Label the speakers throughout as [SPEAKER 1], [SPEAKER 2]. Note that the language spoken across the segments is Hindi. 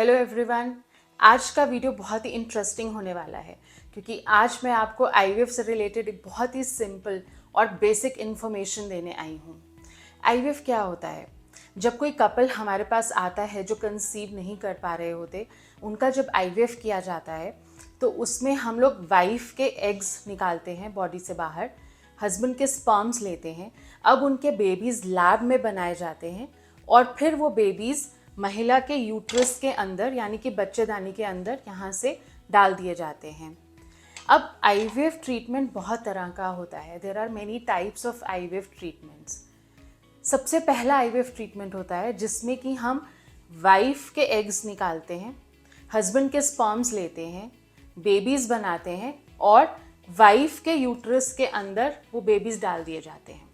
[SPEAKER 1] Hello everyone. आज का वीडियो बहुत ही इंटरेस्टिंग होने वाला है क्योंकि आज मैं आपको आईवीएफ से रिलेटेड एक बहुत ही सिंपल और बेसिक इन्फॉर्मेशन देने आई हूँ। आईवीएफ क्या होता है? जब कोई कपल हमारे पास आता है जो कंसीव नहीं कर पा रहे होते, उनका जब आईवीएफ किया जाता है तो उसमें हम लोग वाइफ के एग्स निकालते हैं बॉडी से बाहर, हस्बैंड के स्पर्म्स लेते हैं। अब उनके बेबीज़ लैब में बनाए जाते हैं और फिर वो बेबीज़ महिला के यूट्रस के अंदर यानी कि बच्चेदानी के अंदर यहाँ से डाल दिए जाते हैं। अब आईवीएफ ट्रीटमेंट बहुत तरह का होता है। There are many types of IVF treatments. सबसे पहला आईवीएफ ट्रीटमेंट होता है जिसमें कि हम वाइफ के एग्स निकालते हैं, हस्बैंड के स्पर्म्स लेते हैं, बेबीज़ बनाते हैं और वाइफ के यूट्रस के अंदर वो बेबीज़ डाल दिए जाते हैं।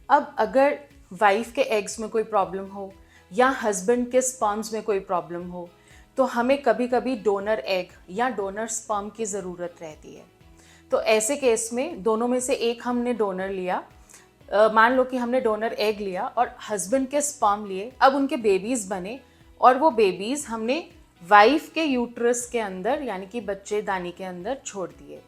[SPEAKER 1] अब अगर वाइफ के एग्स में कोई प्रॉब्लम हो या हस्बैंड के स्पर्म्स में कोई प्रॉब्लम हो तो हमें कभी कभी डोनर एग या डोनर स्पर्म की ज़रूरत रहती है। तो ऐसे केस में दोनों में से एक हमने डोनर लिया, मान लो कि हमने डोनर एग लिया और हस्बैंड के स्पर्म लिए, अब उनके बेबीज़ बने और वो बेबीज़ हमने वाइफ के यूट्रस के अंदर यानी कि बच्चेदानी के अंदर छोड़ दिए।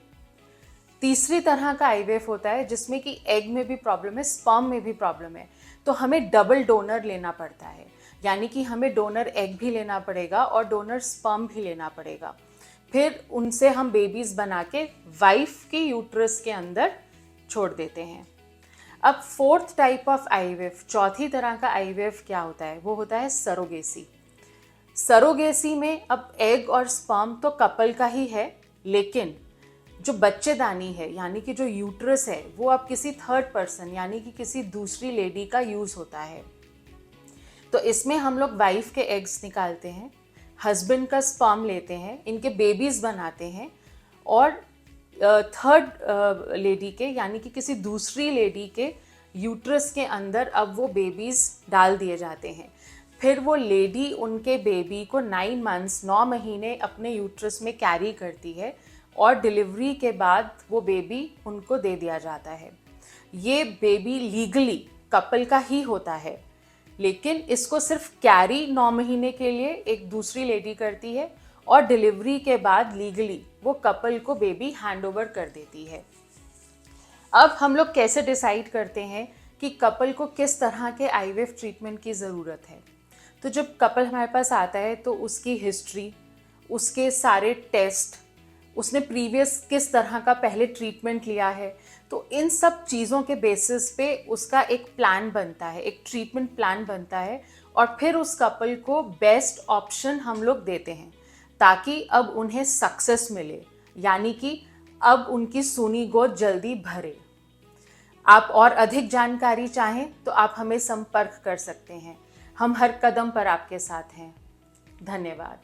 [SPEAKER 1] तीसरी तरह का आईवीएफ होता है जिसमें कि एग में भी प्रॉब्लम है, स्पर्म में भी प्रॉब्लम है, तो हमें डबल डोनर लेना पड़ता है। यानी कि हमें डोनर एग भी लेना पड़ेगा और डोनर स्पर्म भी लेना पड़ेगा। फिर उनसे हम बेबीज़ बना के वाइफ के यूट्रस के अंदर छोड़ देते हैं। अब फोर्थ टाइप ऑफ आईवीएफ, चौथी तरह का आईवीएफ क्या होता है? वो होता है सरोगेसी। सरोगेसी में अब एग और स्पर्म तो कपल का ही है, लेकिन जो बच्चेदानी है यानी कि जो यूट्रस है वो अब किसी थर्ड पर्सन यानी कि किसी दूसरी लेडी का यूज़ होता है। तो इसमें हम लोग वाइफ के एग्स निकालते हैं, हस्बैंड का स्पर्म लेते हैं, इनके बेबीज़ बनाते हैं और थर्ड लेडी के यानी कि किसी दूसरी लेडी के यूट्रस के अंदर अब वो बेबीज़ डाल दिए जाते हैं। फिर वो लेडी उनके बेबी को 9 मंथ्स 9 महीने अपने यूट्रस में कैरी करती है और डिलीवरी के बाद वो बेबी उनको दे दिया जाता है। ये बेबी लीगली कपल का ही होता है, लेकिन इसको सिर्फ कैरी 9 महीने के लिए एक दूसरी लेडी करती है और डिलीवरी के बाद लीगली वो कपल को बेबी हैंडओवर कर देती है। अब हम लोग कैसे डिसाइड करते हैं कि कपल को किस तरह के आईवीएफ ट्रीटमेंट की ज़रूरत है? तो जब कपल हमारे पास आता है तो उसकी हिस्ट्री, उसके सारे टेस्ट, उसने प्रीवियस किस तरह का पहले ट्रीटमेंट लिया है, तो इन सब चीज़ों के बेसिस पे उसका एक प्लान बनता है, एक ट्रीटमेंट प्लान बनता है और फिर उस कपल को बेस्ट ऑप्शन हम लोग देते हैं ताकि अब उन्हें सक्सेस मिले, यानी कि अब उनकी सूनी गोद जल्दी भरे। आप और अधिक जानकारी चाहें तो आप हमें संपर्क कर सकते हैं। हम हर कदम पर आपके साथ हैं। धन्यवाद।